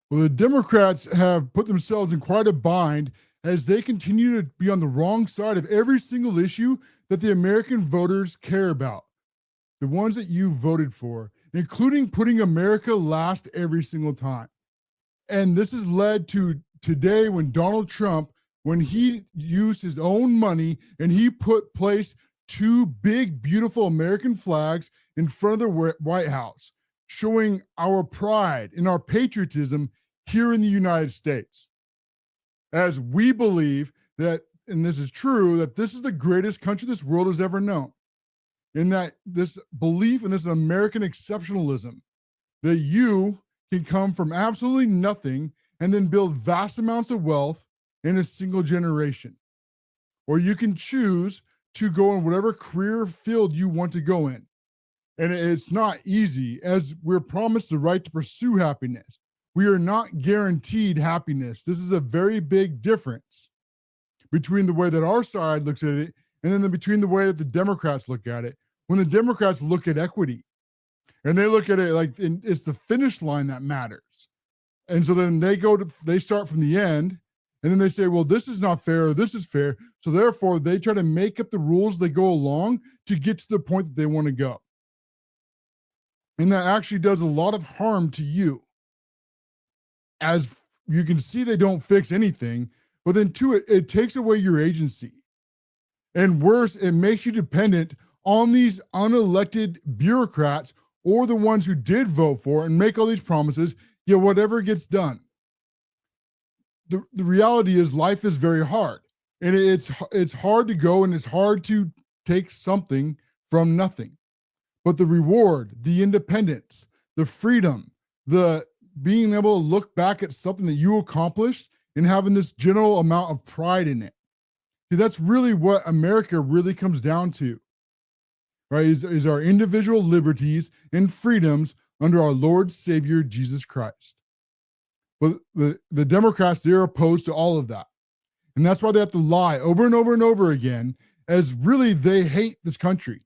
Well, the Democrats have put themselves in quite a bind as they continue to be on the wrong side of every single issue that the American voters care about, the ones that you voted for, including putting America last every single time. And this has led to today when Donald Trump, when he used his own money and he placed two big, beautiful American flags in front of the White House, showing our pride and our patriotism here in the United States. As we believe that, and this is true, that this is the greatest country this world has ever known. In that this belief in this American exceptionalism, that you can come from absolutely nothing and then build vast amounts of wealth in a single generation. Or you can choose to go in whatever career field you want to go in. And it's not easy, as we're promised the right to pursue happiness. We are not guaranteed happiness. This is a very big difference between the way that our side looks at it and then between the way that the Democrats look at it. When the Democrats look at equity and they look at it like it's the finish line that matters. And so then they start from the end and then they say, well, this is not fair, or this is fair. So therefore they try to make up the rules they go along to get to the point that they want to go. And that actually does a lot of harm to you. As you can see, they don't fix anything, but then two, it takes away your agency. And worse, it makes you dependent on these unelected bureaucrats or the ones who did vote for and make all these promises, yet whatever gets done. The reality is life is very hard. And it's hard to go and it's hard to take something from nothing. But the reward, the independence, the freedom, the being able to look back at something that you accomplished and having this general amount of pride in it. See, that's really what America really comes down to, right? Is our individual liberties and freedoms under our Lord Savior, Jesus Christ. But the Democrats, they're opposed to all of that. And that's why they have to lie over and over and over again, as really they hate this country.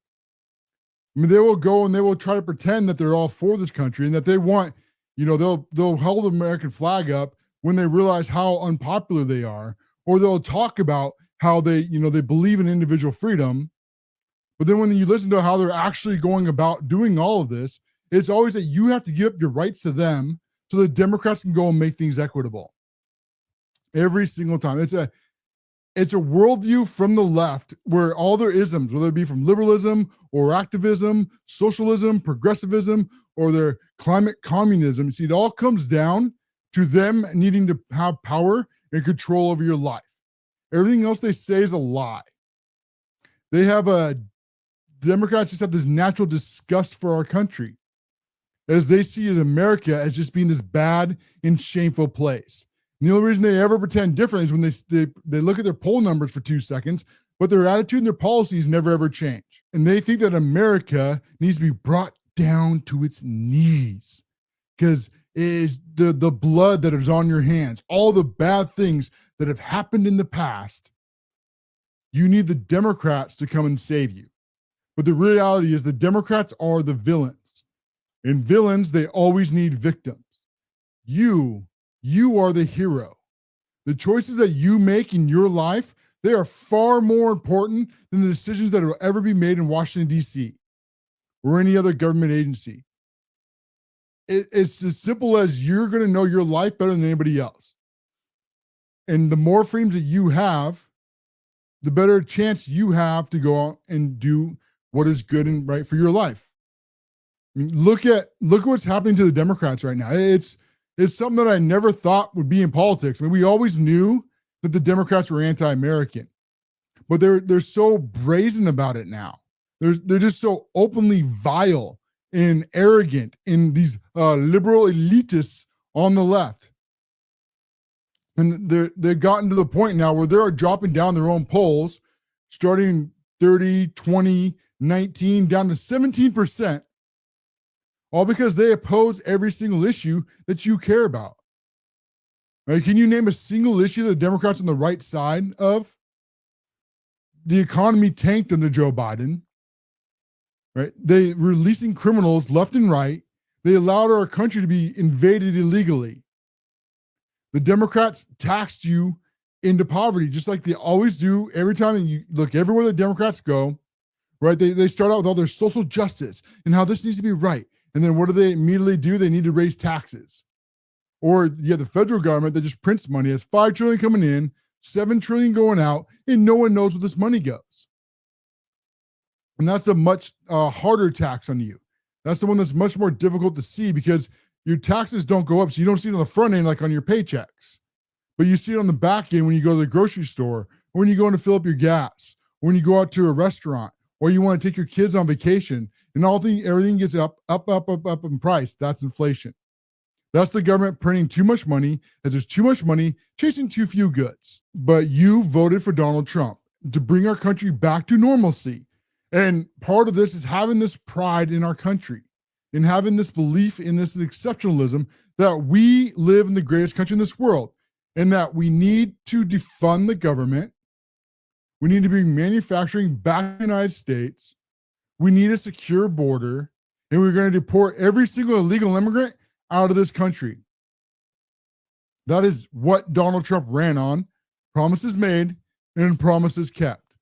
I mean, they will go and they will try to pretend that they're all for this country and that they want, they'll hold the American flag up when they realize how unpopular they are, or they'll talk about how they believe in individual freedom. But then when you listen to how they're actually going about doing all of this, it's always that you have to give up your rights to them so the Democrats can go and make things equitable. Every single time. It's a worldview from the left where all their isms, whether it be from liberalism or activism, socialism, progressivism, or their climate communism, see, it all comes down to them needing to have power and control over your life. Everything else they say is a lie. Democrats just have this natural disgust for our country, as they see America as just being this bad and shameful place. And the only reason they ever pretend different is when they look at their poll numbers for 2 seconds, but their attitude and their policies never ever change. And they think that America needs to be brought down to its knees because it is the blood that is on your hands, all the bad things that have happened in the past. You need the Democrats to come and save you. But the reality is the Democrats are the villains. And villains, they always need victims. You are the hero. The choices that you make in your life, they are far more important than the decisions that will ever be made in Washington, D.C. or any other government agency. It's as simple as you're going to know your life better than anybody else. And the more freedoms that you have, the better chance you have to go out and do what is good and right for your life. I mean, look at what's happening to the Democrats right now. It's something that I never thought would be in politics. I mean, we always knew that the Democrats were anti-American, but they're so brazen about it now. They're just so openly vile and arrogant in these liberal elitists on the left. And they've gotten to the point now where they're dropping down their own polls, starting 30, 20, 19, down to 17%, all because they oppose every single issue that you care about. Right? Can you name a single issue that the Democrats on the right side of? The economy tanked under Joe Biden. Right? They releasing criminals left and right. They allowed our country to be invaded illegally. The Democrats taxed you into poverty, just like they always do every time you look everywhere the Democrats go, right? They start out with all their social justice and how this needs to be right. And then what do they immediately do? They need to raise taxes. Or you have the federal government that just prints money. Has $5 trillion coming in, $7 trillion going out, and no one knows where this money goes. And that's a much harder tax on you. That's the one that's much more difficult to see because your taxes don't go up. So you don't see it on the front end like on your paychecks. But you see it on the back end when you go to the grocery store, or when you go in to fill up your gas, or when you go out to a restaurant, or you want to take your kids on vacation, and everything gets up in price. That's inflation. That's the government printing too much money, as there's too much money chasing too few goods. But you voted for Donald Trump to bring our country back to normalcy. And part of this is having this pride in our country and having this belief in this exceptionalism that we live in the greatest country in this world and that we need to defund the government. We need to bring manufacturing back to the United States. We need a secure border, and we're going to deport every single illegal immigrant out of this country. That is what Donald Trump ran on. Promises made and promises kept.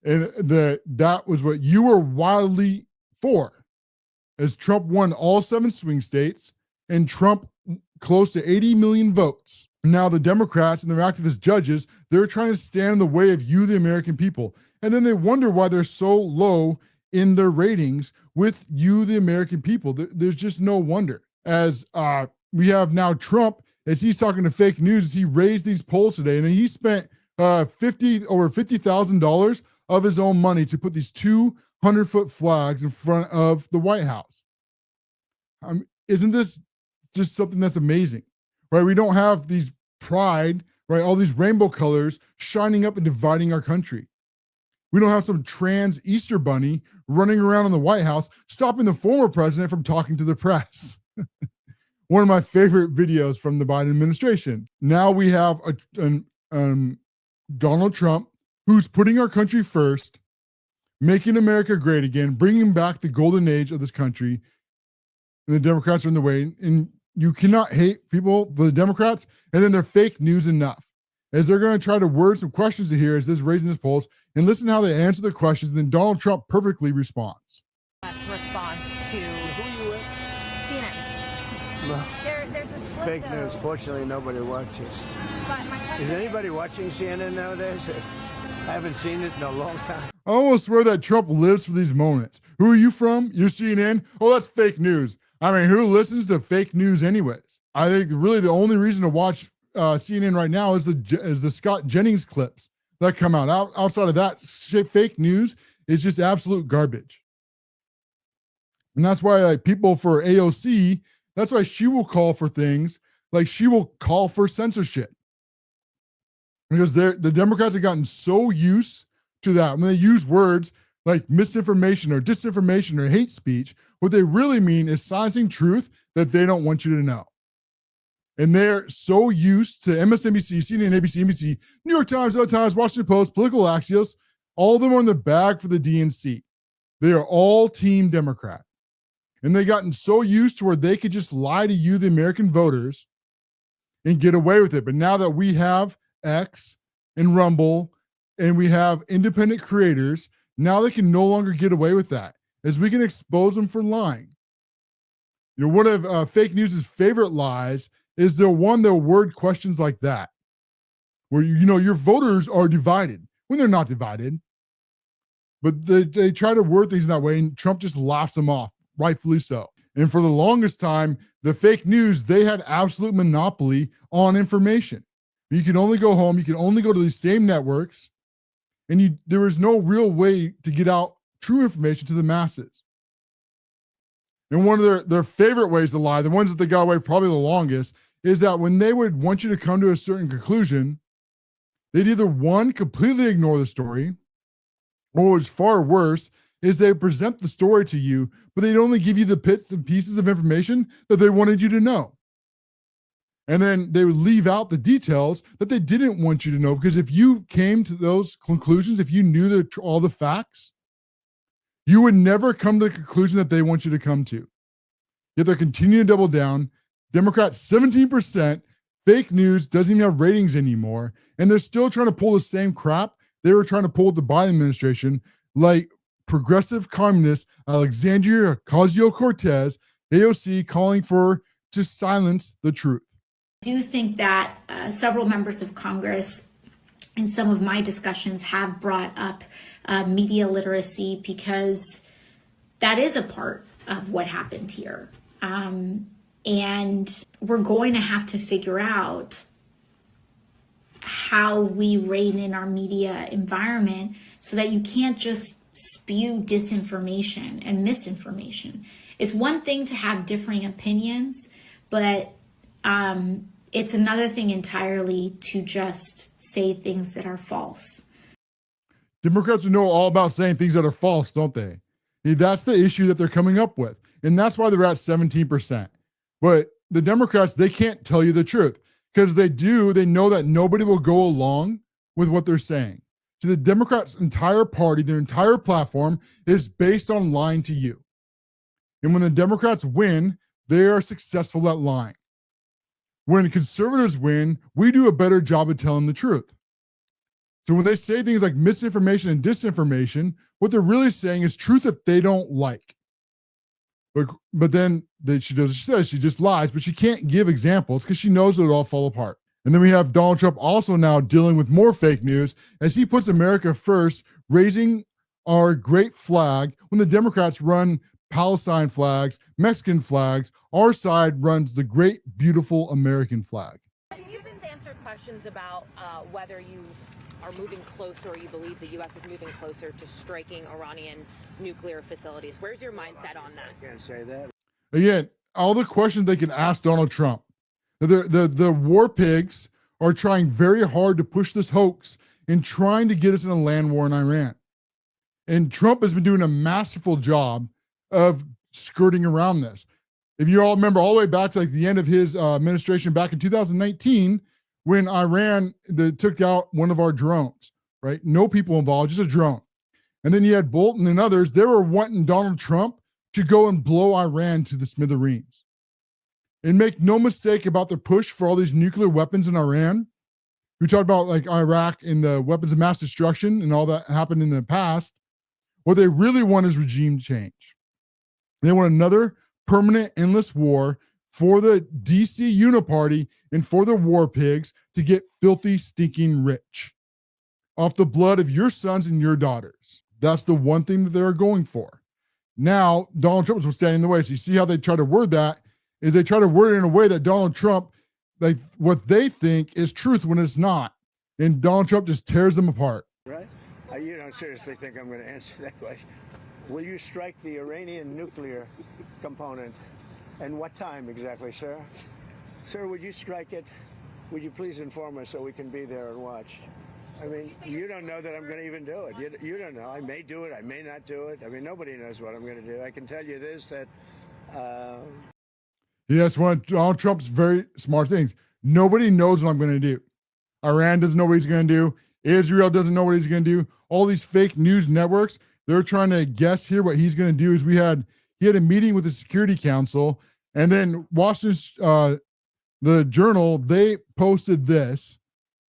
And that was what you were wildly for, as Trump won all 7 swing states and Trump close to 80 million votes. Now the Democrats and their activist judges, they're trying to stand in the way of you, the American people. And then they wonder why they're so low in their ratings with you, the American people. There's just no wonder. As we have now Trump, as he's talking to fake news, as he raised these polls today, and he spent over $50,000 of his own money to put these 200-foot flags in front of the White House. Isn't this just something that's amazing, right? We don't have these pride, right? All these rainbow colors shining up and dividing our country. We don't have some trans Easter bunny running around in the White House, stopping the former president from talking to the press. One of my favorite videos from the Biden administration. Now we have Donald Trump, who's putting our country first, making America great again, bringing back the golden age of this country. And the Democrats are in the way. And you cannot hate people, the Democrats, and then they're fake news enough. As they're going to try to word some questions to here as this raising this polls, and listen to how they answer the questions, and then Donald Trump perfectly responds. Response to who you with? CNN. No. There's a split, Fake though. news. Fortunately, nobody watches. But my question Is anybody watching CNN nowadays? I haven't seen it in a long time. I almost swear that Trump lives for these moments. Who are you from? You're CNN? Oh, that's fake news. I mean, who listens to fake news anyways? I think really the only reason to watch CNN right now is the Scott Jennings clips that come out. Outside of that, fake news is just absolute garbage. And that's why people for AOC, that's why she will call for things like she will call for censorship. Because the Democrats have gotten so used to that. When they use words like misinformation or disinformation or hate speech, what they really mean is silencing truth that they don't want you to know. And they're so used to MSNBC, CNN, ABC, NBC, New York Times, LA Times, Washington Post, Political Axios, all of them are in the bag for the DNC. They are all Team Democrat. And they've gotten so used to where they could just lie to you, the American voters, and get away with it. But now that we have X and Rumble and we have independent creators, now they can no longer get away with that, as we can expose them for lying. You know, one of fake news's favorite lies is they'll word questions like that, where your voters are divided when they're not divided. But they try to word things in that way, and Trump just laughs them off, rightfully so. And for the longest time, the fake news, they had absolute monopoly on information. You can only go home, you can only go to these same networks, and there was no real way to get out true information to the masses. And one of their favorite ways to lie, the ones that they got away probably the longest, is that when they would want you to come to a certain conclusion, they'd either, one, completely ignore the story, or what's far worse is they present the story to you, but they'd only give you the bits and pieces of information that they wanted you to know. And then they would leave out the details that they didn't want you to know, because if you came to those conclusions, if you knew all the facts, you would never come to the conclusion that they want you to come to. Yet they're continuing to double down. Democrats, 17%, Fake news doesn't even have ratings anymore, and they're still trying to pull the same crap they were trying to pull with the Biden administration, like progressive communist Alexandria Ocasio-Cortez, AOC, calling for to silence the truth. I do think that several members of Congress in some of my discussions have brought up media literacy, because that is a part of what happened here. And we're going to have to figure out how we rein in our media environment so that you can't just spew disinformation and misinformation. It's one thing to have differing opinions, but it's another thing entirely to just say things that are false. Democrats know all about saying things that are false, don't they? That's the issue that they're coming up with. And that's why they're at 17%. But the Democrats, they can't tell you the truth, because they know that nobody will go along with what they're saying. So the Democrats' entire party, their entire platform is based on lying to you. And when the Democrats win, they are successful at lying. When conservatives win, we do a better job of telling the truth. So when they say things like misinformation and disinformation, what they're really saying is truth that they don't like. But then she just lies, but she can't give examples because she knows it'll all fall apart. And then we have Donald Trump also now dealing with more fake news as he puts America first, raising our great flag when the Democrats run Palestine flags, Mexican flags. Our side runs the great, beautiful American flag. You've been answered questions about whether you are moving closer, or you believe the U.S. is moving closer to striking Iranian nuclear facilities. Where's your mindset on that? I can't say that. Again, all the questions they can ask Donald Trump. The war pigs are trying very hard to push this hoax and trying to get us in a land war in Iran. And Trump has been doing a masterful job of skirting around this. If you all remember all the way back to like the end of his administration back in 2019, when Iran took out one of our drones, right? No people involved, just a drone. And then you had Bolton and others. They were wanting Donald Trump to go and blow Iran to the smithereens. And make no mistake about the push for all these nuclear weapons in Iran. We talked about like Iraq and the weapons of mass destruction and all that happened in the past. What they really want is regime change. They want another permanent, endless war for the DC Uniparty and for the war pigs to get filthy, stinking rich off the blood of your sons and your daughters. That's the one thing that they're going for. Now, Donald Trump was standing in the way. So you see how they try to word that is they try to word it in a way that Donald Trump, like what they think is truth when it's not. And Donald Trump just tears them apart. Right? You don't seriously think I'm going to answer that question? Will you strike the Iranian nuclear component? And what time exactly, sir? Sir, would you strike it? Would you please inform us so we can be there and watch? I mean, you don't know that I'm going to even do it. You don't know. I may do it. I may not do it. I mean, nobody knows what I'm going to do. I can tell you this, that... Yeah, that's one of Donald Trump's very smart things. Nobody knows what I'm going to do. Iran doesn't know what he's going to do. Israel doesn't know what he's going to do. All these fake news networks, they're trying to guess here what he's going to do. He had a meeting with the Security Council, and then Washington, the Journal, they posted this.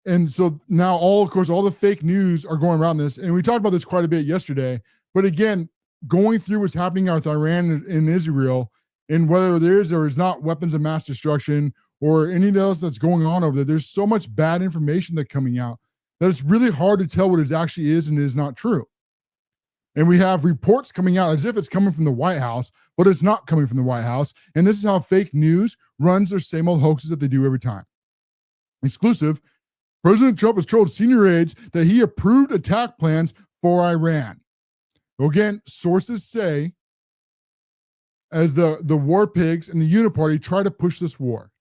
And so now of course, all the fake news are going around this. And we talked about this quite a bit yesterday. But again, going through what's happening with Iran and Israel, and whether there is or is not weapons of mass destruction or anything else that's going on over there, there's so much bad information that's coming out that it's really hard to tell what it actually is and is not true. And we have reports coming out as if it's coming from the White House, but it's not coming from the White House. And this is how fake news runs their same old hoaxes that they do every time. Exclusive, President Trump has told senior aides that he approved attack plans for Iran. Again, sources say, as the war pigs and the Uniparty try to push this war,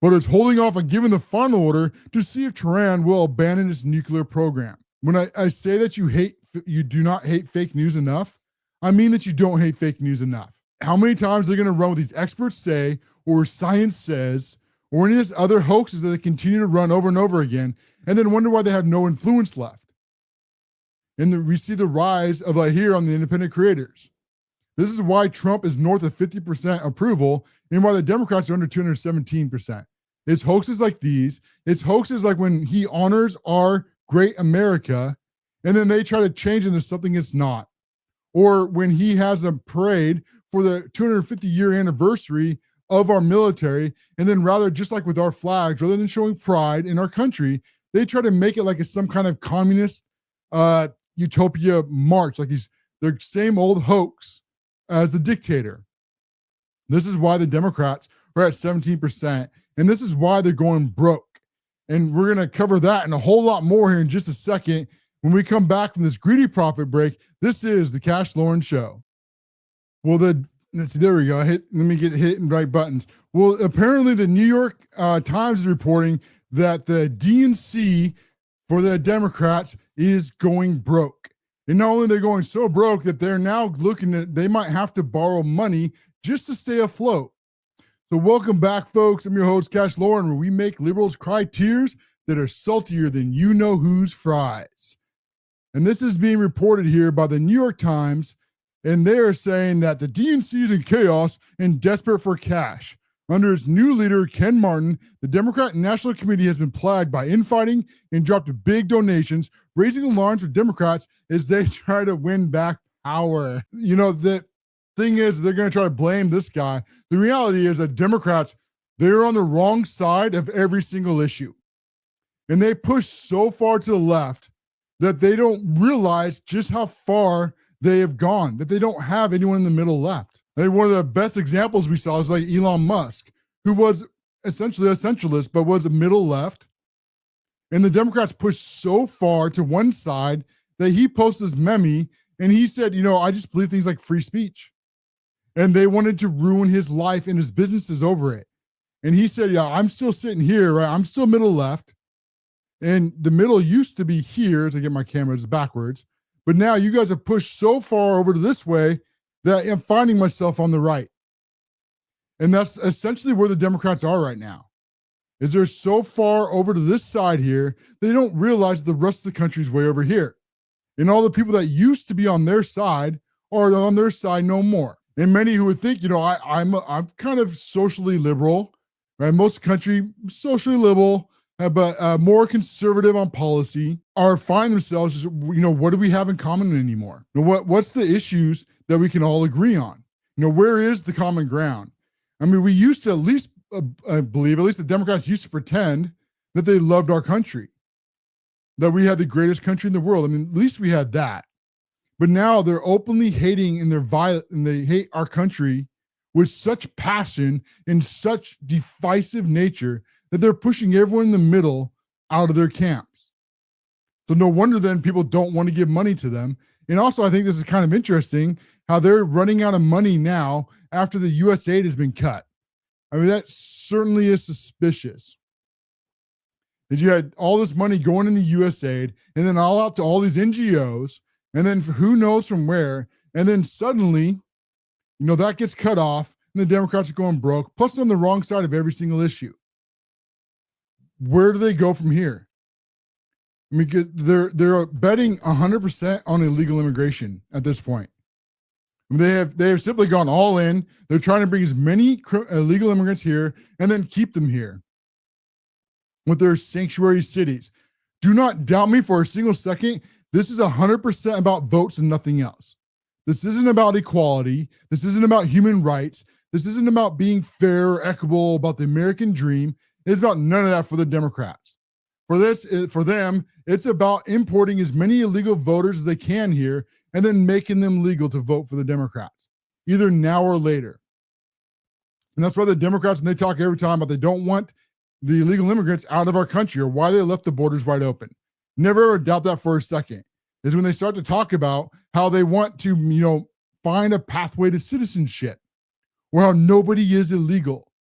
but it's holding off on giving the final order to see if Tehran will abandon its nuclear program. When I say that you do not hate fake news enough, I mean that you don't hate fake news enough. How many times are they going to run what these experts say, or science says, or any of these other hoaxes that they continue to run over and over again, and then wonder why they have no influence left? And we see the rise of here on the independent creators. This is why Trump is north of 50% approval and why the Democrats are under 217%. It's hoaxes like these. It's hoaxes like when he honors our great America and then they try to change it into something it's not. Or when he has a parade for the 250-year anniversary of our military, and then rather, just like with our flags, rather than showing pride in our country, they try to make it like it's some kind of communist utopia march, like he's the same old hoax as the dictator. This is why the Democrats are at 17%, and this is why they're going broke. And we're going to cover that and a whole lot more here in just a second when we come back from this greedy profit break. This is the Cash Loren Show. Well, let's see, there we go. Let me get hitting right buttons. Well, apparently the New York Times is reporting that the DNC for the Democrats is going broke. And not only are they going so broke that they're now looking at, they might have to borrow money just to stay afloat. So welcome back, folks. I'm your host, Cash Loren, where we make liberals cry tears that are saltier than you-know-who's fries. And this is being reported here by the New York Times, and they are saying that the DNC is in chaos and desperate for cash. Under its new leader, Ken Martin, the Democrat National Committee has been plagued by infighting and dropped big donations, raising alarms for Democrats as they try to win back power. You know, the thing is, they're going to try to blame this guy. The reality is that Democrats, they're on the wrong side of every single issue. And they push so far to the left that they don't realize just how far they have gone, that they don't have anyone in the middle left. I think one of the best examples we saw is like Elon Musk, who was essentially a centralist, but was a middle left. And the Democrats pushed so far to one side that he posted this meme and he said, you know, I just believe things like free speech. And they wanted to ruin his life and his businesses over it. And he said, yeah, I'm still sitting here, right? I'm still middle left. And the middle used to be here, as I get my cameras backwards. But now you guys have pushed so far over to this way that I'm finding myself on the right. And that's essentially where the Democrats are right now. Is they're so far over to this side here, they don't realize the rest of the country's way over here. And all the people that used to be on their side are on their side no more. And many who would think, you know, I'm kind of socially liberal, right? Most country socially liberal, but more conservative on policy, are find themselves, you know, what do we have in common anymore? You know, what's the issues that we can all agree on? You know, where is the common ground? I mean, we used to at least believe, at least the Democrats used to pretend that they loved our country, that we had the greatest country in the world. I mean, at least we had that. But now they're openly hating and they hate our country with such passion and such divisive nature that they're pushing everyone in the middle out of their camps. So no wonder then people don't want to give money to them. And also, I think this is kind of interesting how they're running out of money now after the U.S. aid has been cut. I mean, that certainly is suspicious. That you had all this money going in the U.S. aid and then all out to all these NGOs, and then who knows from where, and then suddenly, you know, that gets cut off and the Democrats are going broke, plus on the wrong side of every single issue. Where do they go from here? I mean, they're betting 100% on illegal immigration at this point. I mean, they have simply gone all in. They're trying to bring as many illegal immigrants here and then keep them here with their sanctuary cities. Do not doubt me for a single second. This is 100% about votes and nothing else. This isn't about equality. This isn't about human rights. This isn't about being fair or equitable, about the American dream. It's about none of that for the Democrats. For them, it's about importing as many illegal voters as they can here and then making them legal to vote for the Democrats, either now or later. And that's why the Democrats, when they talk every time about they don't want the illegal immigrants out of our country or why they left the borders wide open. Never ever doubt that for a second. Is when they start to talk about how they want to, you know, find a pathway to citizenship or how nobody is illegal,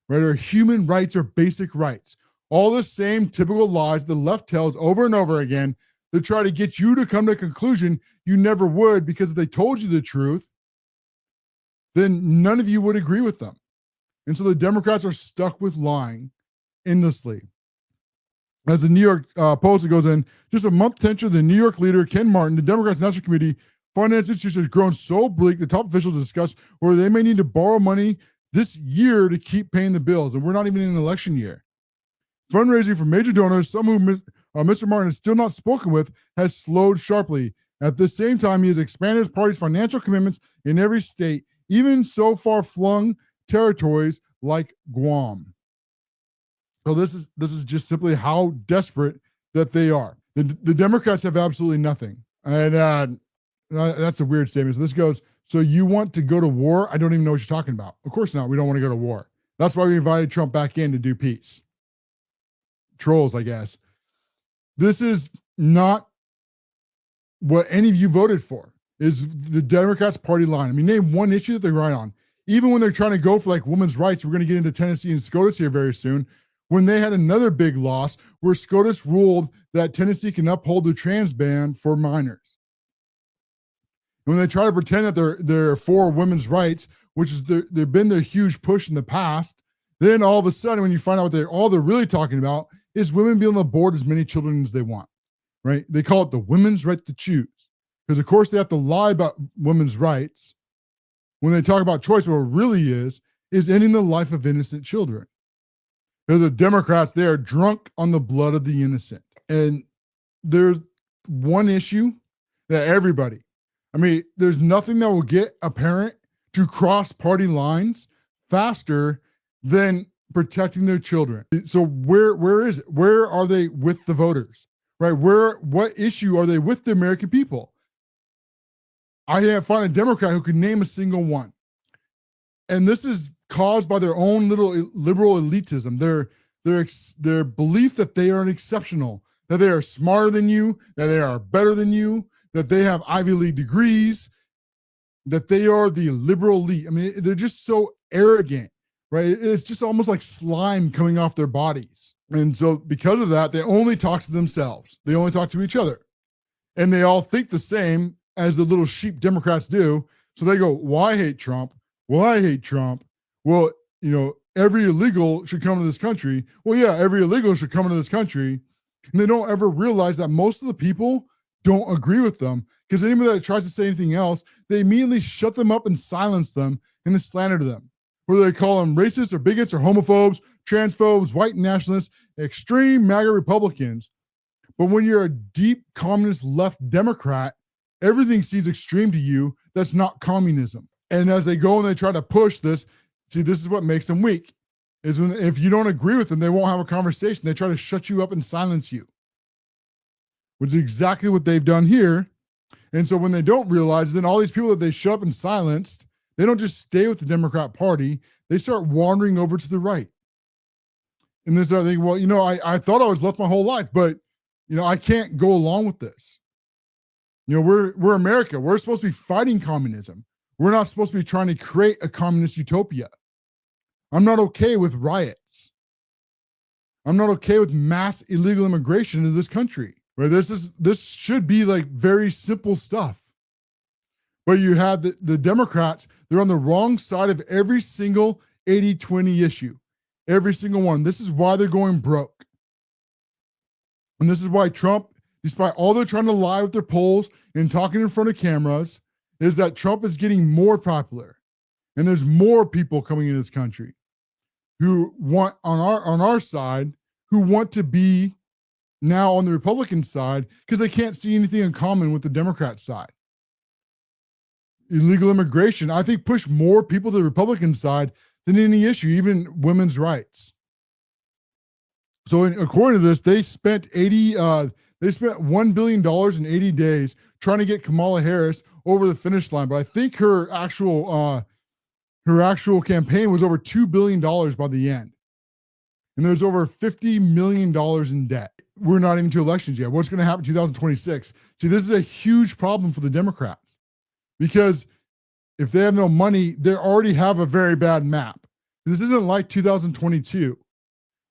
right? Or human rights or basic rights. All the same typical lies the left tells over and over again to try to get you to come to a conclusion you never would, because if they told you the truth, then none of you would agree with them. And so the Democrats are stuck with lying endlessly. As the New York Post goes in, just a month tenure, the New York leader, Ken Martin, the Democrats' National Committee, finance institution has grown so bleak, the top officials discuss whether they may need to borrow money this year to keep paying the bills. And we're not even in an election year. Fundraising for major donors, some who Mr. Martin has still not spoken with, has slowed sharply. At the same time, he has expanded his party's financial commitments in every state, even so far-flung territories like Guam. So this is just simply how desperate that they are. The Democrats have absolutely nothing, and that's a weird statement. So this goes, so you want to go to war? I don't even know what you're talking about. Of course not. We don't want to go to war. That's why we invited Trump back in to do peace. Trolls, I guess. This is not what any of you voted for, is the Democrats' party line. I mean, name one issue that they're right on. Even when they're trying to go for like women's rights, we're going to get into Tennessee and SCOTUS here very soon, when they had another big loss where SCOTUS ruled that Tennessee can uphold the trans ban for minors. And when they try to pretend that they're for women's rights, which is they've been their huge push in the past, then all of a sudden when you find out what all they're really talking about is women being able to abort as many children as they want, right? They call it the women's right to choose. Because of course they have to lie about women's rights when they talk about choice. What it really is ending the life of innocent children. Because the Democrats, they are drunk on the blood of the innocent. And there's one issue that everybody, I mean, there's nothing that will get a parent to cross party lines faster than protecting their children. So where is it? Where are they with the voters? Right? What issue are they with the American people? I can't find a Democrat who can name a single one. And this is caused by their own little liberal elitism, their belief that they are exceptional, that they are smarter than you, that they are better than you, that they have Ivy League degrees, that they are the liberal elite. I mean, they're just so arrogant, right? It's just almost like slime coming off their bodies. And so because of that, they only talk to themselves. They only talk to each other. And they all think the same as the little sheep Democrats do. So they go, well, I hate Trump. Well, I hate Trump. Well, every illegal should come to this country. Well, yeah, every illegal should come into this country. And they don't ever realize that most of the people don't agree with them, because anybody that tries to say anything else, they immediately shut them up and silence them and then slander them. Whether they call them racists or bigots or homophobes, transphobes, white nationalists, extreme MAGA Republicans. But when you're a deep communist left Democrat, everything seems extreme to you that's not communism. And as they go and they try to push this, see, this is what makes them weak. Is when if you don't agree with them, they won't have a conversation. They try to shut you up and silence you, which is exactly what they've done here. And so when they don't realize, then all these people that they shut up and silenced, they don't just stay with the Democrat Party. They start wandering over to the right. And then start thinking, well, I thought I was left my whole life, but, I can't go along with this. We're America. We're supposed to be fighting communism. We're not supposed to be trying to create a communist utopia. I'm not okay with riots. I'm not okay with mass illegal immigration into this country. Right? This should be like very simple stuff. But you have the Democrats, they're on the wrong side of every single 80-20 issue. Every single one. This is why they're going broke. And this is why Trump, despite all they're trying to lie with their polls and talking in front of cameras, is that Trump is getting more popular. And there's more people coming in this country who want on our side, who want to be now on the Republican side because they can't see anything in common with the Democrat side. Illegal immigration, I think, pushed more people to the Republican side than any issue, even women's rights. So according to this, they spent $1 billion in 80 days trying to get Kamala Harris over the finish line. But I think her actual campaign was over $2 billion by the end. And there's over $50 million in debt. We're not even to elections yet. What's going to happen in 2026? See, this is a huge problem for the Democrats, because if they have no money, they already have a very bad map. This isn't like 2022,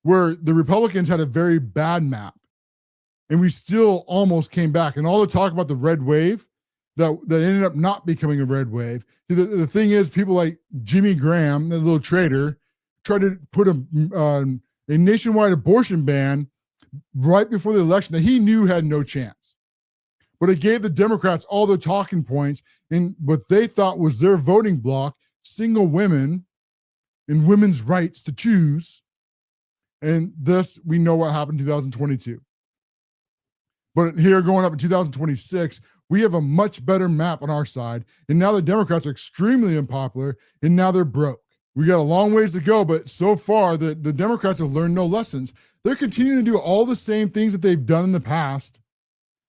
where the Republicans had a very bad map and we still almost came back. And all the talk about the red wave that ended up not becoming a red wave. See, the thing is, people like Jimmy Graham, the little traitor, tried to put a nationwide abortion ban right before the election that he knew had no chance. But it gave the Democrats all the talking points in what they thought was their voting bloc, single women and women's rights to choose. And thus, we know what happened in 2022. But here, going up in 2026, we have a much better map on our side. And now the Democrats are extremely unpopular, and now they're broke. We got a long ways to go, but so far, the Democrats have learned no lessons. They're continuing to do all the same things that they've done in the past,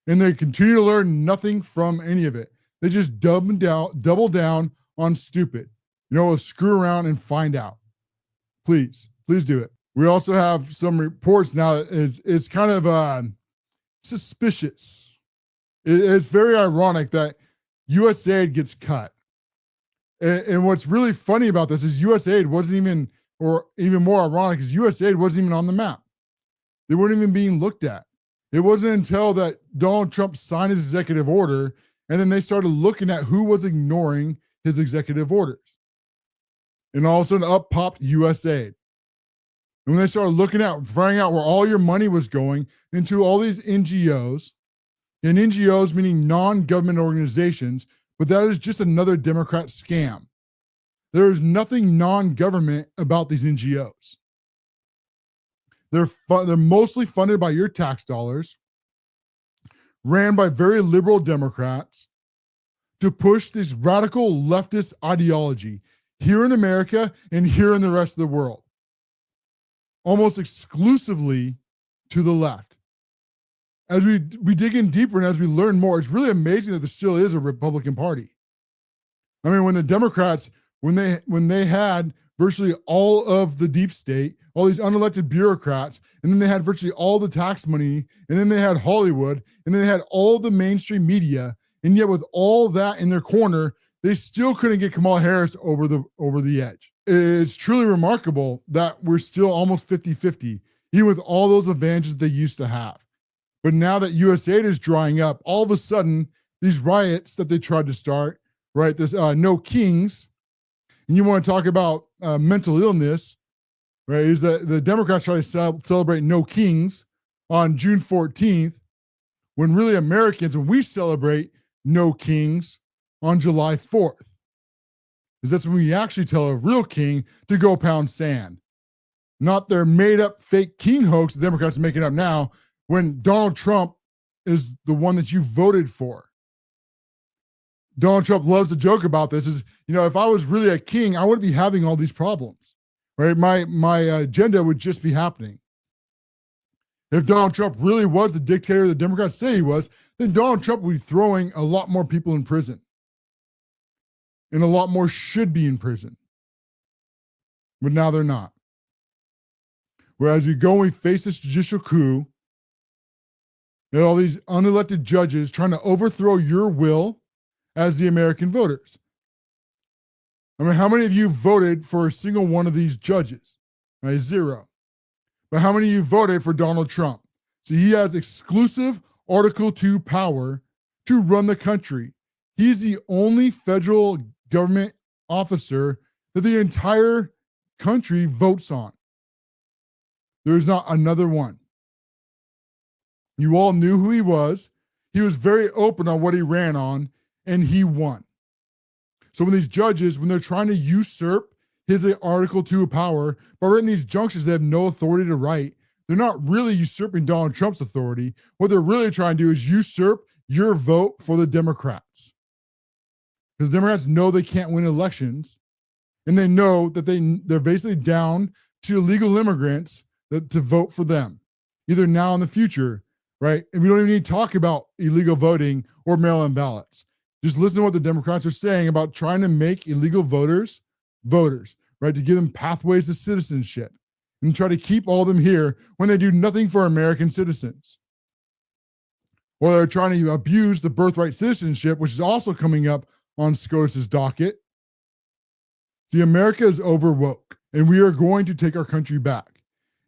and they continue to learn nothing from any of it. They just double down on stupid. Screw around and find out. Please do it. We also have some reports now. It's kind of suspicious. It's very ironic that USAID gets cut. And what's really funny about this is USAID wasn't even, or even more ironic, is USAID wasn't even on the map. They weren't even being looked at. It wasn't until that Donald Trump signed his executive order, and then they started looking at who was ignoring his executive orders. And all of a sudden, up popped USAID. And when they started looking at, finding out where all your money was going into all these NGOs, and NGOs meaning non-government organizations, but that is just another Democrat scam. There is nothing non-government about these NGOs. They're mostly funded by your tax dollars, ran by very liberal Democrats to push this radical leftist ideology here in America and here in the rest of the world, almost exclusively to the left. As we dig in deeper and as we learn more, it's really amazing that there still is a Republican Party. I mean, when the Democrats, when they had virtually all of the deep state, all these unelected bureaucrats, and then they had virtually all the tax money, and then they had Hollywood, and then they had all the mainstream media, and yet with all that in their corner, they still couldn't get Kamala Harris over the edge. It's truly remarkable that we're still almost 50-50, even with all those advantages they used to have. But now that USAID is drying up, all of a sudden, these riots that they tried to start, right, this No Kings, and you want to talk about mental illness, right, is that the Democrats try to celebrate No Kings on June 14th, when really Americans, when we celebrate No Kings on July 4th. Because that's when we actually tell a real king to go pound sand. Not their made-up fake king hoax the Democrats are making up now, when Donald Trump is the one that you voted for. Donald Trump loves to joke about this, is, if I was really a king, I wouldn't be having all these problems, right? My agenda would just be happening. If Donald Trump really was the dictator the Democrats say he was, then Donald Trump would be throwing a lot more people in prison. And a lot more should be in prison. But now they're not. Whereas we go and we face this judicial coup, and all these unelected judges trying to overthrow your will as the American voters. I mean, how many of you voted for a single one of these judges? Right, 0. But how many of you voted for Donald Trump? So he has exclusive Article 2 power to run the country. He's the only federal government officer that the entire country votes on. There's not another one. You all knew who he was. He was very open on what he ran on, and he won. So when these judges, when they're trying to usurp his Article 2 power by writing these junctions that have no authority to write, they're not really usurping Donald Trump's authority. What they're really trying to do is usurp your vote for the Democrats. Because the Democrats know they can't win elections, and they know that they're basically down to illegal immigrants to vote for them, either now or in the future, right? And we don't even need to talk about illegal voting or mail-in ballots. Just listen to what the Democrats are saying about trying to make illegal voters, right? To give them pathways to citizenship and try to keep all of them here when they do nothing for American citizens. Or they're trying to abuse the birthright citizenship, which is also coming up on SCOTUS's docket. The America is overwoke, and we are going to take our country back.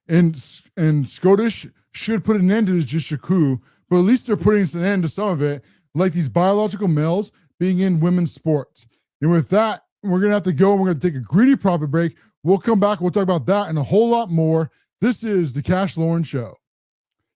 And SCOTUS should put an end to this judicial coup, but at least they're putting an end to some of it, like these biological males being in women's sports. And with that, we're going to have to go, and we're going to take a greedy profit break. We'll come back. We'll talk about that and a whole lot more. This is the CASHLOREN Show.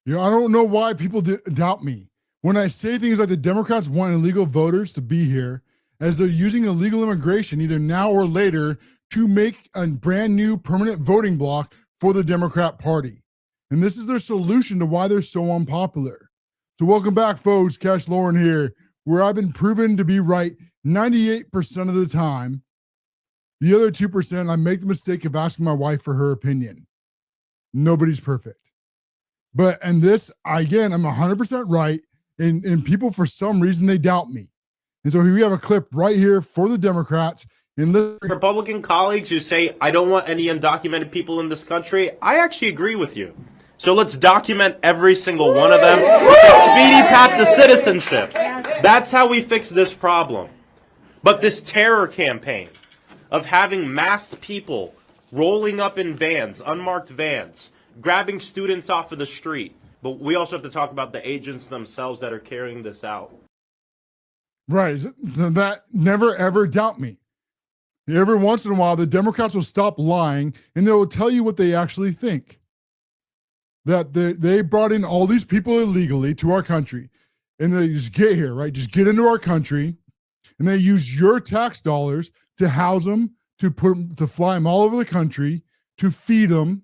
I don't know why people doubt me. When I say things like the Democrats want illegal voters to be here, as they're using illegal immigration either now or later to make a brand new permanent voting block for the Democrat Party. And this is their solution to why they're so unpopular. So welcome back, folks. CASHLOREN here, where I've been proven to be right 98% of the time. The other 2%, I make the mistake of asking my wife for her opinion. Nobody's perfect. And this, again, I'm 100% right. And people, for some reason, they doubt me. And so here we have a clip right here for the Democrats. And Republican colleagues who say, I don't want any undocumented people in this country, I actually agree with you. So let's document every single one of them with a speedy path to citizenship. That's how we fix this problem. But this terror campaign of having masked people rolling up in vans, unmarked vans, grabbing students off of the street. But we also have to talk about the agents themselves that are carrying this out. Right. That never, ever doubt me. Every once in a while, the Democrats will stop lying and they will tell you what they actually think. That they brought in all these people illegally to our country, and they just get here, right? Just get into our country, and they use your tax dollars to house them, to fly them all over the country, to feed them.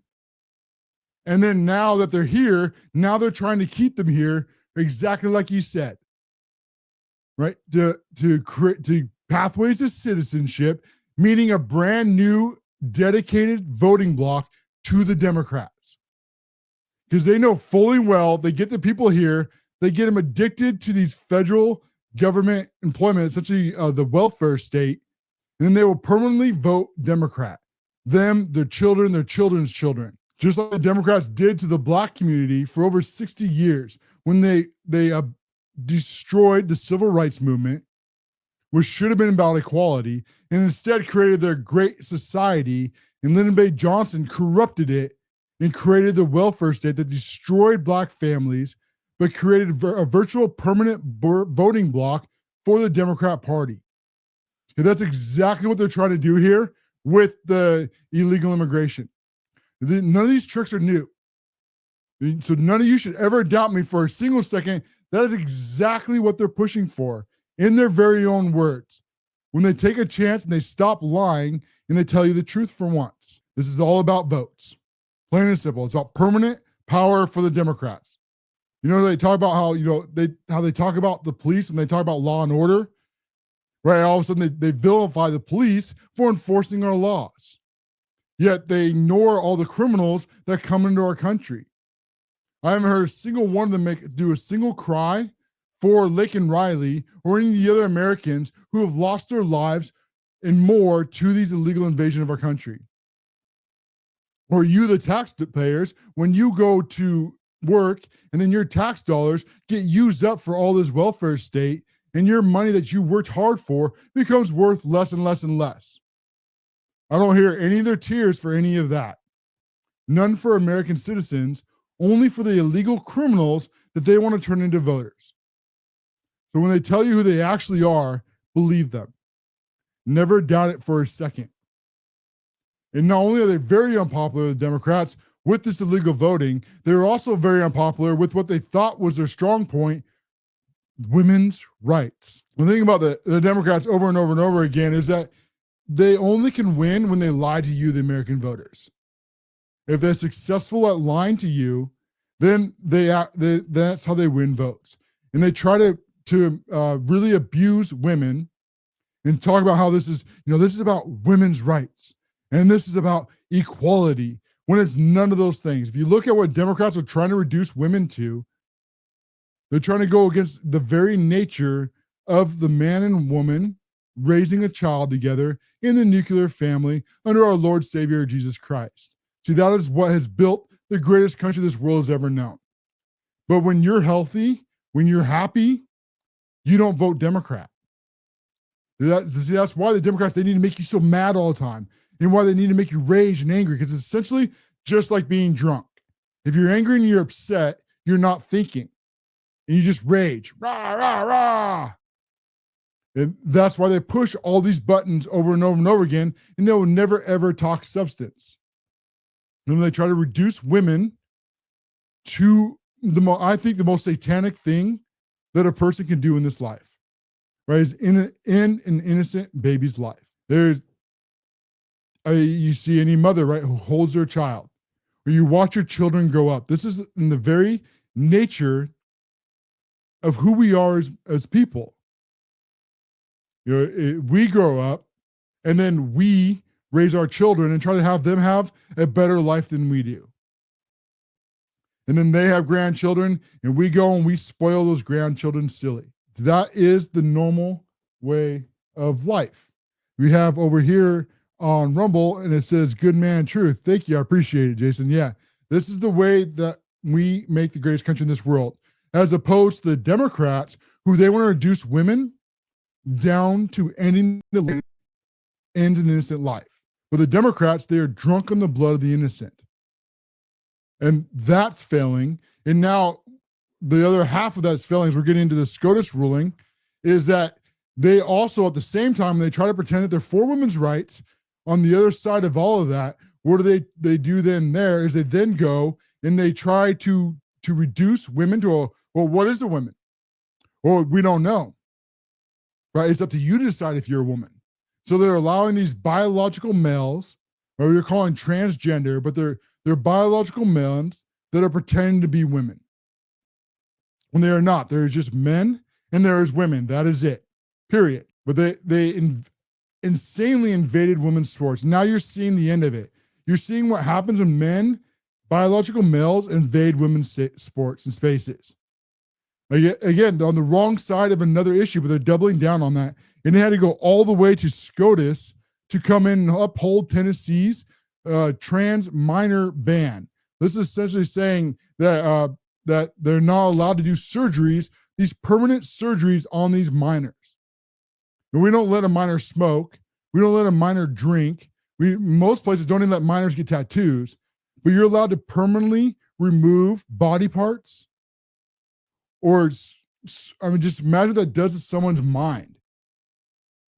And then now that they're here, now they're trying to keep them here exactly like you said, right? To create pathways to citizenship, meaning a brand new dedicated voting bloc to the Democrats. Because they know fully well, they get the people here, they get them addicted to these federal government employment, essentially the welfare state, and then they will permanently vote Democrat. Them, their children, their children's children. Just like the Democrats did to the black community for over 60 years when they destroyed the civil rights movement, which should have been about equality, and instead created their great society, and Lyndon B. Johnson corrupted it and created the welfare state that destroyed black families, but created a virtual permanent voting bloc for the Democrat Party. And that's exactly what they're trying to do here with the illegal immigration. None of these tricks are new. So none of you should ever doubt me for a single second. That is exactly what they're pushing for in their very own words. When they take a chance and they stop lying and they tell you the truth for once. This is all about votes. Plain and simple. It's about permanent power for the Democrats. You know, they talk about how, they talk about the police and they talk about law and order, right? All of a sudden they vilify the police for enforcing our laws. Yet they ignore all the criminals that come into our country. I haven't heard a single one of them do a single cry for Laken Riley or any of the other Americans who have lost their lives and more to these illegal invasion of our country. Or you, the taxpayers, when you go to work and then your tax dollars get used up for all this welfare state and your money that you worked hard for becomes worth less and less and less. I don't hear any of their tears for any of that. None for American citizens, only for the illegal criminals that they want to turn into voters. So when they tell you who they actually are, believe them. Never doubt it for a second. And not only are they very unpopular, the Democrats, with this illegal voting, they're also very unpopular with what they thought was their strong point, women's rights. The thing about the Democrats over and over and over again is that they only can win when they lie to you, the American voters. If they're successful at lying to you, then that's how they win votes. And they try to really abuse women and talk about how this is about women's rights. And this is about equality, when it's none of those things. If you look at what Democrats are trying to reduce women to, they're trying to go against the very nature of the man and woman raising a child together in the nuclear family under our Lord Savior, Jesus Christ. See, that is what has built the greatest country this world has ever known. But when you're healthy, when you're happy, you don't vote Democrat. That's why the Democrats, they need to make you so mad all the time. And why they need to make you rage and angry, because it's essentially just like being drunk. If you're angry and you're upset, you're not thinking. And you just rage. Rah, rah, rah. And that's why they push all these buttons over and over and over again, and they will never, ever talk substance. And when they try to reduce women to I think the most satanic thing that a person can do in this life, right, is in an innocent baby's life. You see any mother, right, who holds their child, where you watch your children grow up. This is in the very nature of who we are as people. We grow up, and then we raise our children and try to have them have a better life than we do. And then they have grandchildren, and we go and we spoil those grandchildren silly. That is the normal way of life. We have over here on Rumble, and it says, good man, truth. Thank you. I appreciate it, Jason. Yeah, this is the way that we make the greatest country in this world, as opposed to the Democrats, who they want to reduce women down to ending an innocent life. But the Democrats, they are drunk on the blood of the innocent. And that's failing. And now the other half of that's failing, as we're getting into the SCOTUS ruling, is that they also, at the same time, they try to pretend that they're for women's rights. On the other side of all of that, what do they do then there is they then go and they try to reduce women to a, well, what is a woman? Well, we don't know. Right? It's up to you to decide if you're a woman. So they're allowing these biological males, or you're calling transgender, but they're biological males that are pretending to be women. When they are not. There is just men and there is women. That is it. Period. But they insanely invaded women's sports. Now you're seeing the end of it. You're seeing what happens when men, biological males, invade women's sports and spaces. Again, they're on the wrong side of another issue, but they're doubling down on that. And they had to go all the way to SCOTUS to come in and uphold Tennessee's trans minor ban. This is essentially saying that that they're not allowed to do surgeries, these permanent surgeries on these minors. And we don't let a minor smoke. We don't let a minor drink. Most places don't even let minors get tattoos, but you're allowed to permanently remove body parts. Or, I mean, just imagine what that does to someone's mind.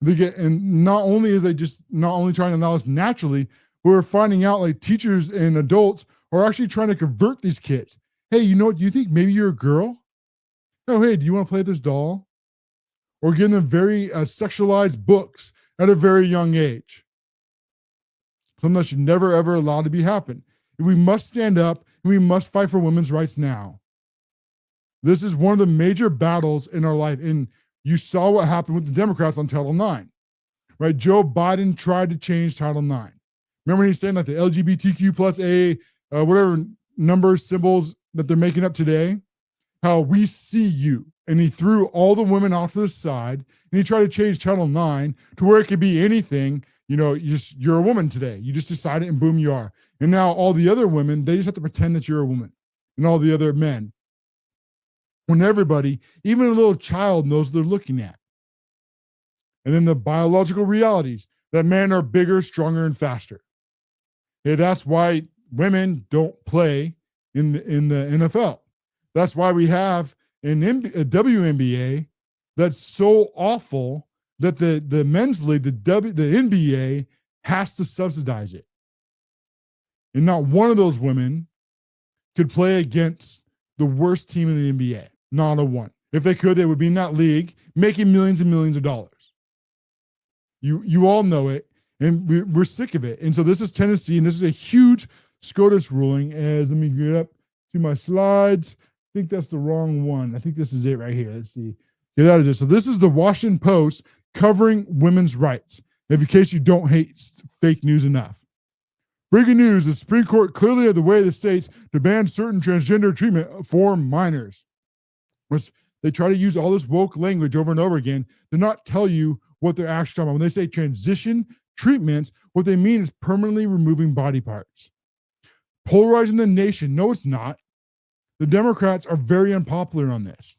They get, and not only is they just not only trying to allow us naturally, but we're finding out like teachers and adults are actually trying to convert these kids. Hey, you know what? Do you think maybe you're a girl? Oh, hey, do you want to play with this doll? Or give them very sexualized books at a very young age. Something that should never, ever allowed to be happen. We must stand up and we must fight for women's rights now. This is one of the major battles in our life. And you saw what happened with the Democrats on Title IX, right? Joe Biden tried to change Title IX. Remember he's saying that the LGBTQ plus A, whatever numbers, symbols that they're making up today, how we see you. And he threw all the women off to the side and he tried to change Title IX to where it could be anything. You know, you're a woman today. You just decide it and boom, you are. And now all the other women, they just have to pretend that you're a woman, and all the other men. When everybody, even a little child, knows what they're looking at. And then the biological realities that men are bigger, stronger, and faster. Hey, that's why women don't play in the NFL. That's why we have a WNBA that's so awful that the men's league, the NBA, has to subsidize it. And not one of those women could play against the worst team in the NBA. Not a one. If they could, they would be in that league making millions and millions of dollars. You all know it, and we're sick of it. And so this is Tennessee, and this is a huge SCOTUS ruling. As let me get up to my slides. I think that's the wrong one. I think this is it right here. Let's see. Get out of this. So this is the Washington Post covering women's rights. In case you don't hate fake news enough. Breaking news, the Supreme Court clearly had the way of the states to ban certain transgender treatment for minors. Which they try to use all this woke language over and over again to not tell you what they're actually talking about. When they say transition treatments, what they mean is permanently removing body parts. Polarizing the nation. No, it's not. The Democrats are very unpopular on this.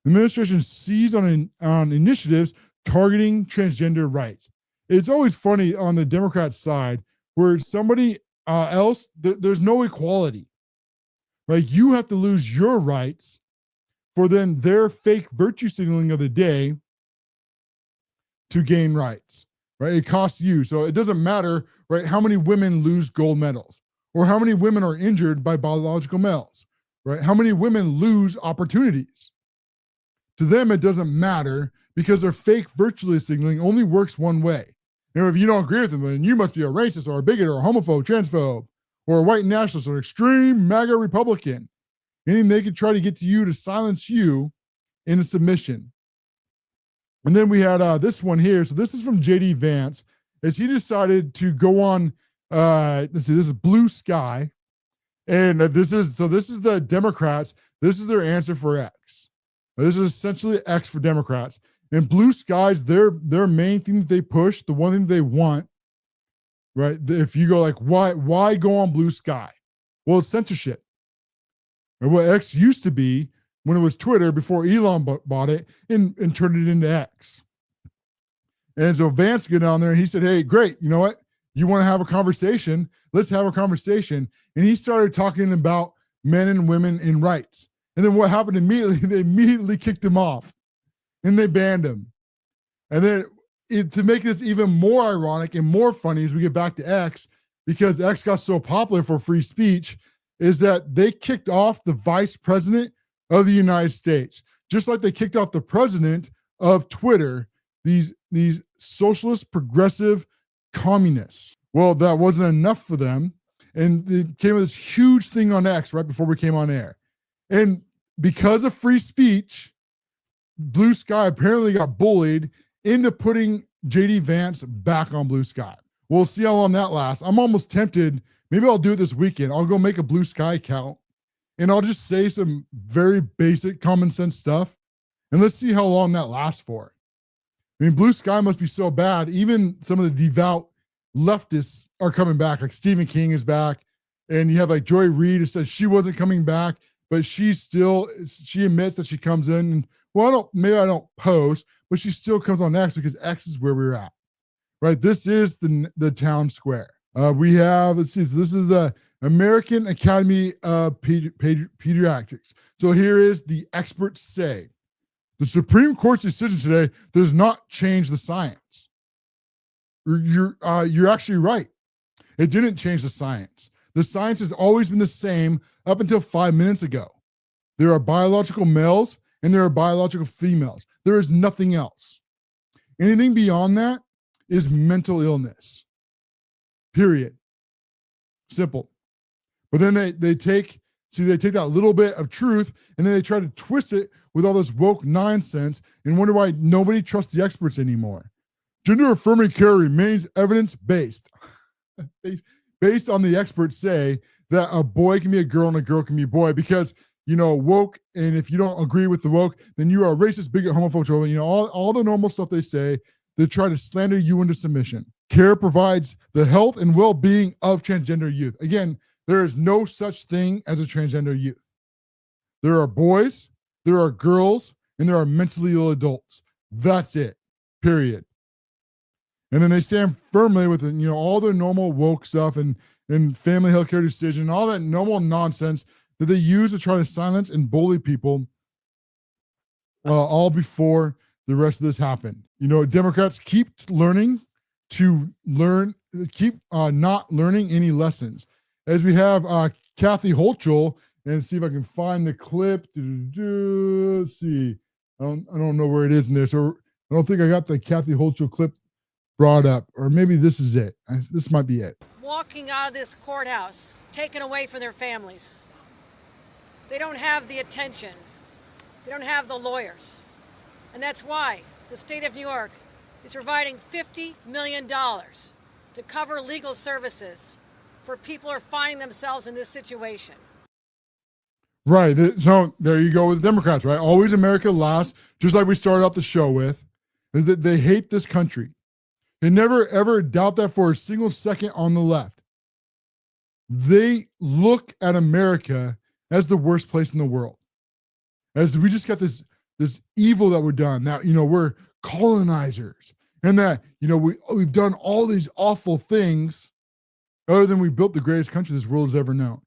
The administration seized on initiatives targeting transgender rights. It's always funny on the Democrat side where somebody else, there's no equality. Like you have to lose your rights for then their fake virtue signaling of the day to gain rights, right? It costs you. So it doesn't matter, right, how many women lose gold medals or how many women are injured by biological males, right? How many women lose opportunities. To them, it doesn't matter because their fake virtue signaling only works one way. You know, if you don't agree with them, then you must be a racist or a bigot or a homophobe, transphobe, or a white nationalist or an extreme MAGA Republican. Anything they could try to get to you to silence you in a submission. And then we had this one here. So this is from JD Vance, as he decided to go on, let's see, this is Blue Sky. And this is the Democrats. This is their answer for X. This is essentially X for Democrats. And Blue Sky's their main thing that they push, the one thing they want, right? If you go like, why go on Blue Sky? Well, it's censorship. And what X used to be when it was Twitter before Elon bought it and turned it into X. And so Vance got down there and he said, hey, great. You know what? You want to have a conversation? Let's have a conversation. And he started talking about men and women and rights. And then what happened immediately? They immediately kicked him off and they banned him. And then to make this even more ironic and more funny as we get back to X, because X got so popular for free speech, is that they kicked off the vice president of the United States, just like they kicked off the president of Twitter, these socialist, progressive communists. Well, that wasn't enough for them. And they came with this huge thing on X right before we came on air. And because of free speech, Blue Sky apparently got bullied into putting JD Vance back on Blue Sky. We'll see how long that lasts. I'm almost tempted. Maybe I'll do it this weekend. I'll go make a Blue Sky account and I'll just say some very basic common sense stuff. And let's see how long that lasts for. I mean, Blue Sky must be so bad. Even some of the devout leftists are coming back. Like Stephen King is back. And you have like Joy Reid who says she wasn't coming back, but she admits that she comes in and, well, maybe I don't post, but she still comes on X because X is where we're at, right? This is the town square. We have, let's see, so this is the American Academy of Pediatrics. So here is the experts say. The Supreme Court's decision today does not change the science. You're actually right. It didn't change the science. The science has always been the same up until 5 minutes ago. There are biological males and there are biological females. There is nothing else. Anything beyond that is mental illness. Period. Simple. But then they take that little bit of truth and then they try to twist it with all this woke nonsense and wonder why nobody trusts the experts anymore. Gender affirming care remains evidence-based. Based on the experts say that a boy can be a girl and a girl can be a boy because, woke, and if you don't agree with the woke, then you are a racist, bigot, homophobic, all the normal stuff they say to try to slander you into submission. CARE provides the health and well-being of transgender youth. Again, there is no such thing as a transgender youth. There are boys, there are girls, and there are mentally ill adults. That's it. Period. And then they stand firmly with all the normal woke stuff and family healthcare decision, all that normal nonsense that they use to try to silence and bully people all before the rest of this happened. Democrats keep not learning any lessons. As we have Kathy Hochul, and see if I can find the clip. Let's see. I don't know where it is in there. So I don't think I got the Kathy Hochul clip brought up, or maybe this is it. This might be it. Walking out of this courthouse, taken away from their families. They don't have the attention. They don't have the lawyers. And that's why the state of New York is providing $50 million to cover legal services for people who are finding themselves in this situation. Right. So there you go with the Democrats, right? Always America last, just like we started off the show with, is that they hate this country. They never, ever doubt that for a single second on the left. They look at America as the worst place in the world. As we just got this evil that we're done. Now, we're colonizers. And that, we've done all these awful things other than we built the greatest country this world has ever known.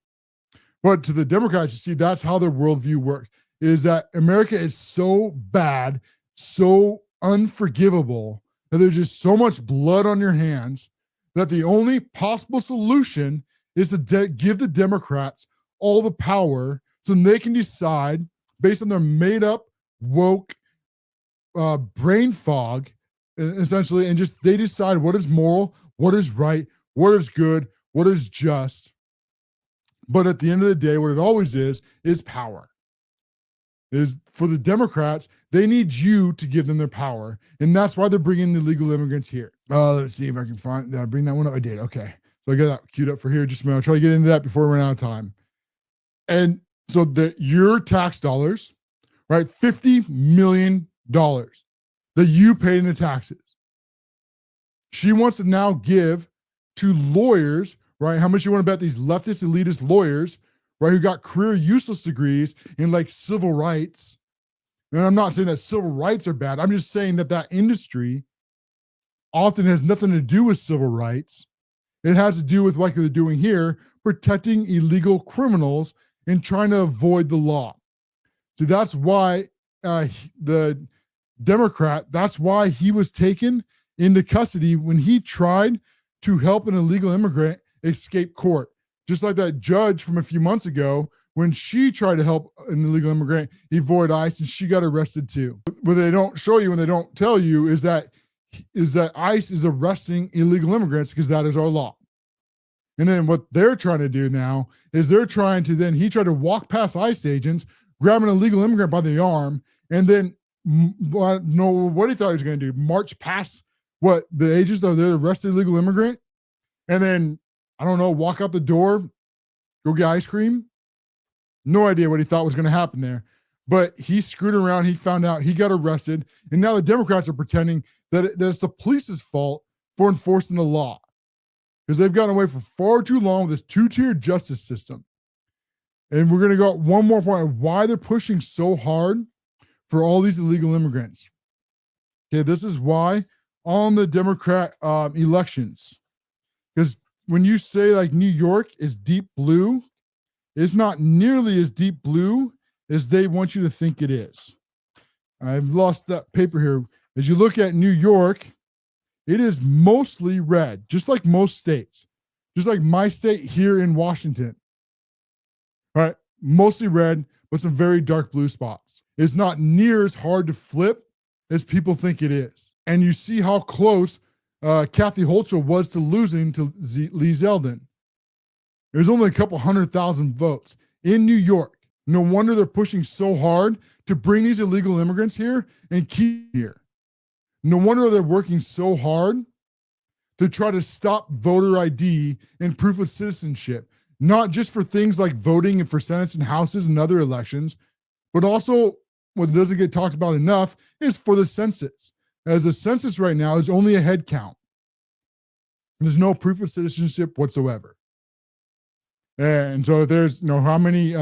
But to the Democrats, you see, that's how their worldview works, is that America is so bad, so unforgivable, that there's just so much blood on your hands that the only possible solution is to give the Democrats all the power so they can decide based on their made-up, woke brain fog, essentially, and just they decide what is moral, what is right, what is good, what is just, But at the end of the day, what it always is power. Is for the Democrats, they need you to give them their power. And that's why they're bringing the illegal immigrants here. Let's see if I can find, did I bring that one up? I did, okay. So I got that queued up for here. Just a minute, I'll try to get into that before we run out of time. And so your tax dollars, right, $50 million that you paid in the taxes. She wants to now give to lawyers, right? How much you want to bet these leftist elitist lawyers, right, who got career useless degrees in like civil rights. And I'm not saying that civil rights are bad. I'm just saying that that industry often has nothing to do with civil rights. It has to do with like they're doing here, protecting illegal criminals and trying to avoid the law. So that's why the Democrat, that's why he was taken into custody when he tried to help an illegal immigrant escape court. Just like that judge from a few months ago, when she tried to help an illegal immigrant avoid ICE and she got arrested too. What they don't show you and they don't tell you is that ICE is arresting illegal immigrants because that is our law. And then what they're trying to do now is he tried to walk past ICE agents, grab an illegal immigrant by the arm, and then know what he thought he was going to do, march past what the agents that are there, arrest the illegal immigrant, and then, I don't know, walk out the door, go get ice cream. No idea what he thought was going to happen there. But he screwed around. He found out, he got arrested. And now the Democrats are pretending that it's the police's fault for enforcing the law. Because they've gotten away for far too long with this two-tier justice system. And we're going to go one more point of why they're pushing so hard for all these illegal immigrants. Okay, this is why on the Democrat elections. Because when you say like New York is deep blue, it's not nearly as deep blue as they want you to think it is. I've lost that paper here. As you look at New York, it is mostly red, just like most states, just like my state here in Washington. All right, mostly red, but some very dark blue spots. It's not near as hard to flip as people think it is. And you see how close Kathy Hochul was to losing to Lee Zeldin. There's only a couple 100,000 votes in New York. No wonder they're pushing so hard to bring these illegal immigrants here and keep here. No wonder they're working so hard to try to stop voter ID and proof of citizenship, not just for things like voting and for Senates and Houses and other elections, but also what doesn't get talked about enough is for the census. As the census right now is only a head count. There's no proof of citizenship whatsoever. And so there's how many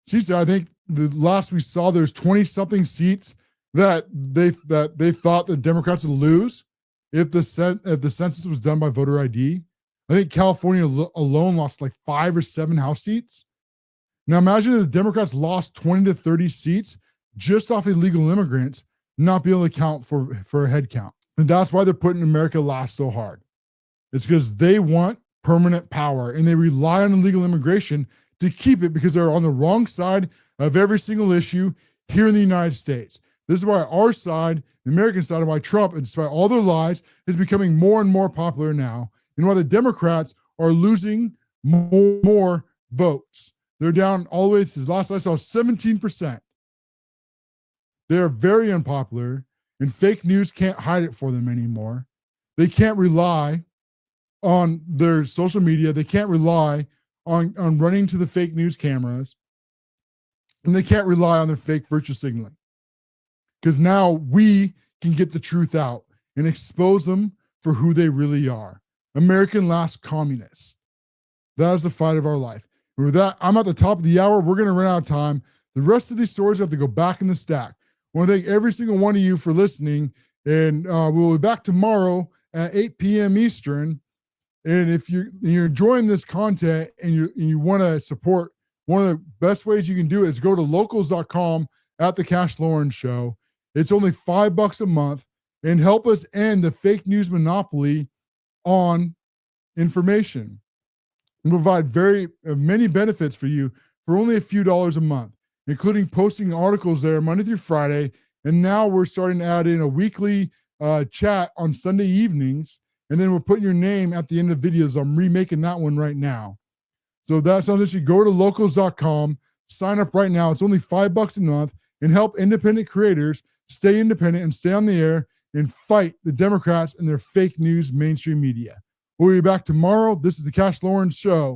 seats there. I think the last we saw there's 20-something seats that they thought the Democrats would lose if the census was done by voter ID. I think California alone lost like 5 or 7 House seats. Now imagine if the Democrats lost 20 to 30 seats just off illegal immigrants not be able to count for a head count. And that's why they're putting America last so hard. It's because they want permanent power and they rely on illegal immigration to keep it because they're on the wrong side of every single issue here in the United States. This is why our side, the American side, of why Trump, despite all their lies, is becoming more and more popular now, and why the Democrats are losing more votes. They're down all the way to last I saw 17%. They're very unpopular, and fake news can't hide it for them anymore. They can't rely on their social media. They can't rely on running to the fake news cameras, and they can't rely on their fake virtue signaling. Because now we can get the truth out and expose them for who they really are. American last communists. That is the fight of our life. And with that, I'm at the top of the hour. We're going to run out of time. The rest of these stories have to go back in the stack. I want to thank every single one of you for listening. And we'll be back tomorrow at 8 p.m. Eastern. And if you're enjoying this content and you want to support, one of the best ways you can do it is go to locals.com at the CASHLOREN Show. It's only $5 a month, and help us end the fake news monopoly on information. We provide very many benefits for you for only a few dollars a month, including posting articles there Monday through Friday. And now we're starting to add in a weekly chat on Sunday evenings. And then we're putting your name at the end of videos. I'm remaking that one right now. So that sounds interesting. Go to locals.com, sign up right now. It's only $5 a month, and help independent creators stay independent and stay on the air and fight the Democrats and their fake news mainstream media. We'll be back tomorrow. This is the Cash Loren Show.